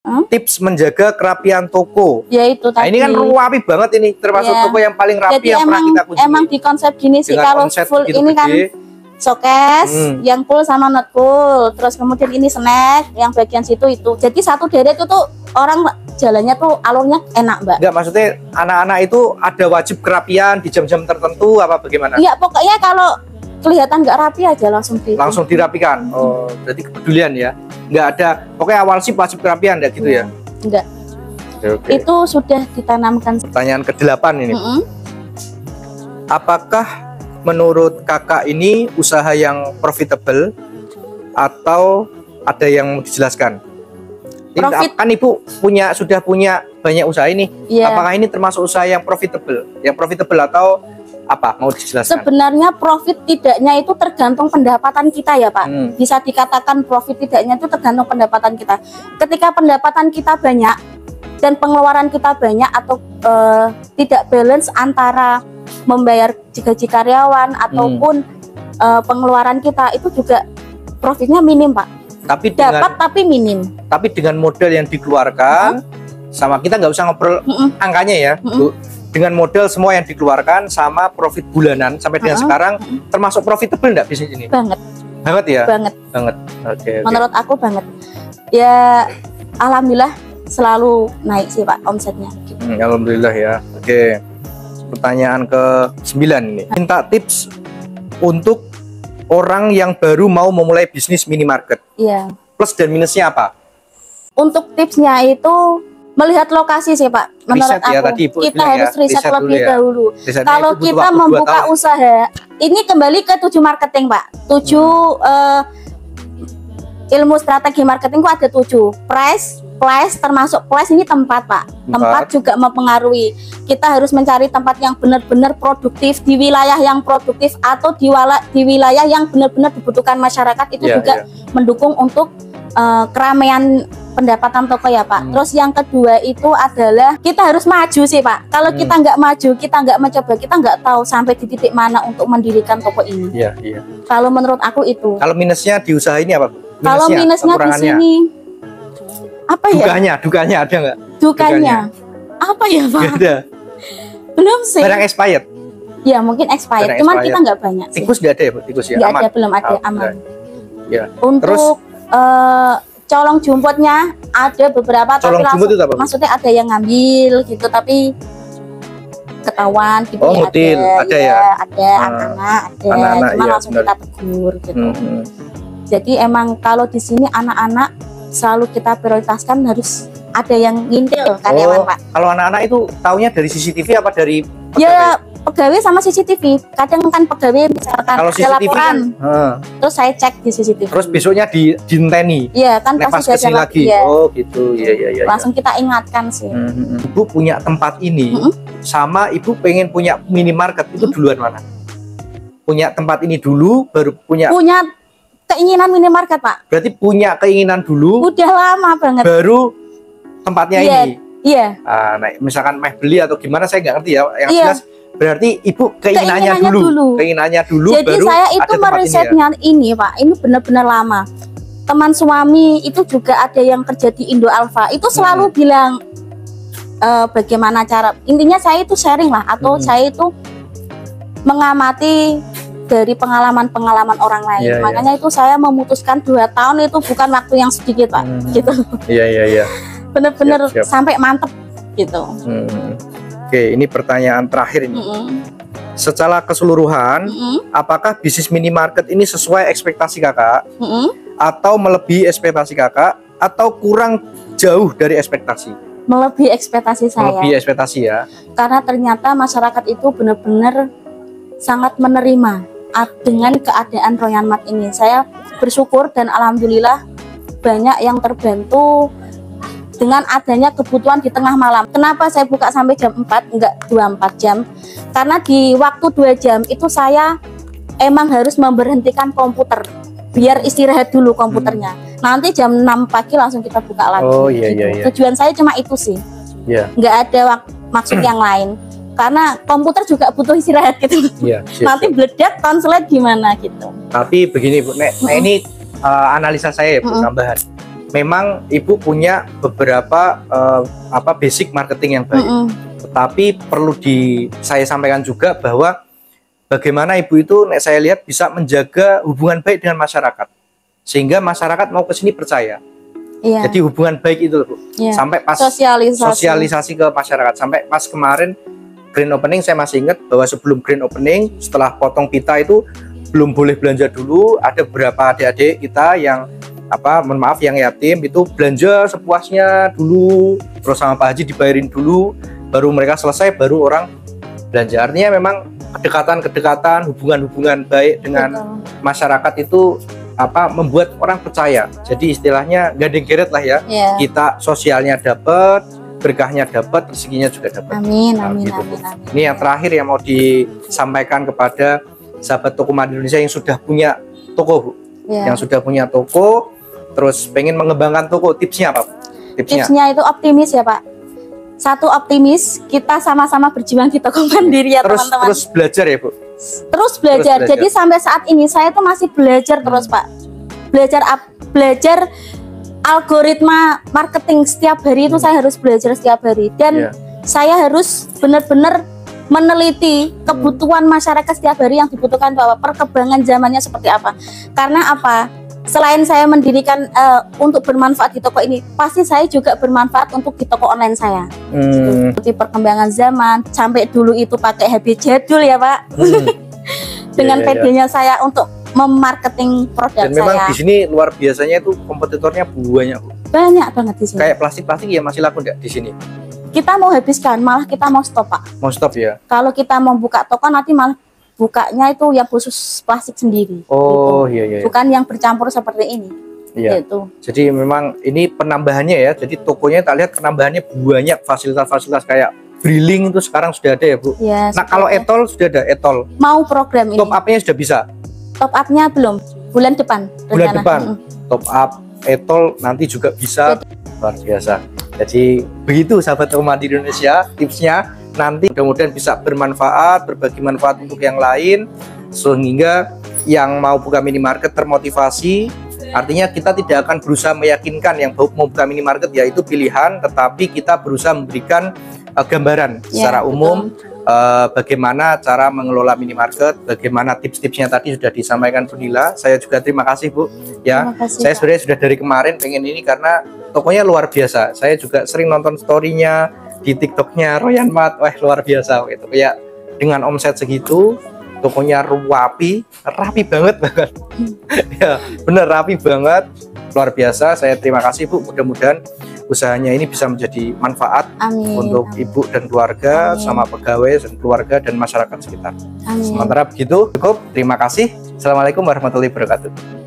tips menjaga kerapian toko. Ya itu Nah, tadi. ini kan rapi banget ini, termasuk toko yang paling rapi. Jadi yang pernah kita kunjungi. Emang di konsep gini sih, Dengan kalau konsep full begitu ini kan gede. showcase, yang full sama not full, terus kemudian ini snack, yang bagian situ itu. Jadi satu deret itu tuh orang jalannya tuh alurnya enak, Mbak. Enggak, maksudnya anak-anak itu ada wajib kerapian di jam-jam tertentu apa bagaimana? Iya, pokoknya kalau kelihatan nggak rapi aja langsung dirapikan. Oh, berarti kepedulian ya. Nggak ada, pokoknya awal sih wajib kerapian ya gitu ya. Enggak. Oke. Itu sudah ditanamkan. Pertanyaan ke-8 ini. Apakah menurut kakak ini usaha yang profitable atau ada yang mau dijelaskan? Ini kan ibu sudah punya banyak usaha ini. Apakah ini termasuk usaha yang profitable? Yang profitable atau apa? Mau dijelaskan? Sebenarnya profit tidaknya itu tergantung pendapatan kita ya Pak. Bisa dikatakan profit tidaknya itu tergantung pendapatan kita. Ketika pendapatan kita banyak dan pengeluaran kita banyak atau tidak balance antara membayar gaji karyawan ataupun pengeluaran kita, itu juga profitnya minim Pak. Tapi tapi minim. Tapi dengan modal yang dikeluarkan sama kita nggak usah ngobrol angkanya ya. Dengan modal semua yang dikeluarkan sama profit bulanan sampai dengan sekarang termasuk profitable enggak bisnis ini? Banget. Banget ya? Banget. Oke. Menurut aku banget. Ya alhamdulillah selalu naik sih Pak omsetnya. Alhamdulillah ya. Oke. Pertanyaan ke-9 ini. Minta tips untuk orang yang baru mau memulai bisnis minimarket. Iya. Plus dan minusnya apa? Untuk tipsnya itu melihat lokasi sih Pak. Menurut aku tadi kita harus riset lebih dahulu. Risetnya kalau kita membuka usaha, ini kembali ke 7 marketing Pak. 7 ilmu strategi marketing ku ada 7. Place termasuk place ini tempat Pak. Tempat juga mempengaruhi. Kita harus mencari tempat yang benar-benar produktif di wilayah yang produktif atau di wilayah yang benar-benar dibutuhkan masyarakat. Itu juga mendukung untuk keramaian pendapatan toko ya Pak. Terus yang kedua itu adalah kita harus maju sih Pak. Kalau kita nggak maju, kita nggak mencoba, kita nggak tahu sampai di titik mana untuk mendirikan toko ini. Iya. Kalau menurut aku itu. Kalau minusnya di usaha ini apa? Kalau minusnya di sini apa ya? Dukanya ada nggak? Dukanya apa ya Pak? Gak ada. Belum sih. Barang expired? Ya mungkin expired. Cuman kita nggak banyak sih. Tikus nggak ada ya Bu? Tikus ya? Nggak ada, belum ada, aman. Ya. Untuk colong jumputnya ada beberapa, tapi langsung maksudnya ada yang ngambil gitu, tapi ketahuan gitu. Ngutil, ada ya? Ada anak-anak, cuma langsung kita tegur gitu. Jadi emang kalau di sini anak-anak selalu kita prioritaskan, harus ada yang ngintil karyawan Pak. Kalau anak-anak itu taunya dari CCTV apa dari pegawai? Ya pegawai sama CCTV. Kadang kan pegawai misalkan kalau ada laporan, terus saya cek di CCTV. Terus besoknya dinteni. Iya kan, pasti kesini lagi. Ya. Oh gitu, iya. Langsung kita ingatkan sih. Ibu punya tempat ini, sama ibu pengen punya minimarket, itu duluan mana? Punya tempat ini dulu, baru punya keinginan minimarket Pak. Berarti punya keinginan dulu. Udah lama banget. Baru tempatnya ini. Iya. Nah, misalkan beli atau gimana saya nggak ngerti ya. Yang jelas berarti ibu keinginannya dulu. Jadi baru saya itu merisetnya ini Pak. Ini benar-benar lama. Teman suami itu juga ada yang kerja di Indo Alfa. Itu selalu bilang bagaimana cara. Intinya saya itu sharing lah, atau saya itu mengamati dari pengalaman-pengalaman orang lain. Makanya itu saya memutuskan 2 tahun itu bukan waktu yang sedikit Pak. Gitu. Iya. Bener-bener sampai mantep gitu. Oke, ini pertanyaan terakhir ini. Secara keseluruhan, apakah bisnis minimarket ini sesuai ekspektasi kakak, atau melebihi ekspektasi kakak, atau kurang jauh dari ekspektasi? Melebihi ekspektasi saya. Melebihi ekspektasi ya. Karena ternyata masyarakat itu benar-benar sangat menerima dengan keadaan Royal Mart ini. Saya bersyukur dan alhamdulillah banyak yang terbantu dengan adanya kebutuhan di tengah malam. Kenapa saya buka sampai jam 4, enggak 24 jam? Karena di waktu 2 jam itu saya emang harus memberhentikan komputer biar istirahat dulu komputernya. Nanti jam 6 pagi langsung kita buka lagi. Oh iya. Tujuan saya cuma itu sih. Enggak ada maksud yang lain. Karena komputer juga butuh istirahat gitu. Nanti meledak konslet gimana gitu. Tapi begini Bu, ini analisa saya ya Bu, tambahan. memang Ibu punya beberapa basic marketing yang baik. Tetapi perlu saya sampaikan juga bahwa bagaimana Ibu itu saya lihat bisa menjaga hubungan baik dengan masyarakat. Sehingga masyarakat mau ke sini percaya. Iya. Jadi hubungan baik itu Bu. Iya. Sampai pas sosialisasi ke masyarakat. Sampai pas kemarin grand opening saya masih ingat bahwa sebelum grand opening setelah potong pita itu belum boleh belanja dulu. Ada beberapa adik-adik kita yang mohon maaf yang yatim itu belanja sepuasnya dulu, terus sama Pak Haji dibayarin dulu, baru mereka selesai baru orang belanja. Artinya memang kedekatan, hubungan-hubungan baik dengan masyarakat itu membuat orang percaya. Jadi istilahnya gandeng geret lah ya. Kita sosialnya dapat, berkahnya dapat, rezekinya juga dapat. Amin, amin. Ini yang ya. terakhir yang mau disampaikan kepada sahabat toko Made Indonesia yang sudah punya toko, Bu. Yang sudah punya toko terus pengen mengembangkan toko, tipsnya apa? Tipsnya itu optimis ya Pak. Satu, optimis, kita sama-sama berjuang di toko mandiri ya teman-teman. Terus belajar ya Bu? Terus belajar. Jadi sampai saat ini saya tuh masih belajar terus Pak. Belajar algoritma marketing setiap hari itu saya harus belajar setiap hari. Dan saya harus benar-benar meneliti kebutuhan masyarakat setiap hari yang dibutuhkan bahwa perkembangan zamannya seperti apa. Karena apa? Selain saya mendirikan untuk bermanfaat di toko ini, pasti saya juga bermanfaat untuk di toko online saya. Seperti perkembangan zaman, sampai dulu itu pakai HP jadul ya Pak. Dengan PD-nya saya untuk memarketing produk saya. Dan memang di sini luar biasanya itu kompetitornya banyak. Banyak banget di sini. Kayak plastik-plastik ya masih laku enggak di sini? Kita mau habiskan, malah kita mau stop Pak. Mau stop ya? Kalau kita mau buka toko nanti malah bukanya itu yang khusus plastik sendiri. Oh gitu. Iya. Bukan yang bercampur seperti ini. Iya. Gitu. Jadi memang ini penambahannya ya. Jadi tokonya kita lihat penambahannya banyak, fasilitas-fasilitas kayak drilling itu sekarang sudah ada ya Bu. Ya, nah kalau etol sudah ada etol. Mau program ini. Top up-nya sudah bisa. Top up-nya belum. Bulan depan. Bulan depan. Top up etol nanti juga bisa. Luar biasa. Jadi begitu sahabat toko Made Indonesia tipsnya. Nanti mudah-mudahan bisa bermanfaat, berbagi manfaat untuk yang lain, sehingga yang mau buka minimarket termotivasi. Artinya kita tidak akan berusaha meyakinkan yang mau buka minimarket ya itu pilihan, tetapi kita berusaha memberikan gambaran secara umum bagaimana cara mengelola minimarket, bagaimana tips-tipsnya tadi sudah disampaikan Bu Nila. Saya juga terima kasih Bu. Ya, saya sebenarnya sudah dari kemarin pengen ini karena tokonya luar biasa. Saya juga sering nonton story-nya di TikToknya Royan Mat, wah luar biasa gitu. Kayak dengan omset segitu, tokonya rapi banget. Ya, bener rapi banget, luar biasa. Saya terima kasih Bu. Mudah-mudahan usahanya ini bisa menjadi manfaat untuk Ibu dan keluarga, sama pegawai dan keluarga dan masyarakat sekitar. Sementara begitu, cukup. Terima kasih. Assalamualaikum warahmatullahi wabarakatuh.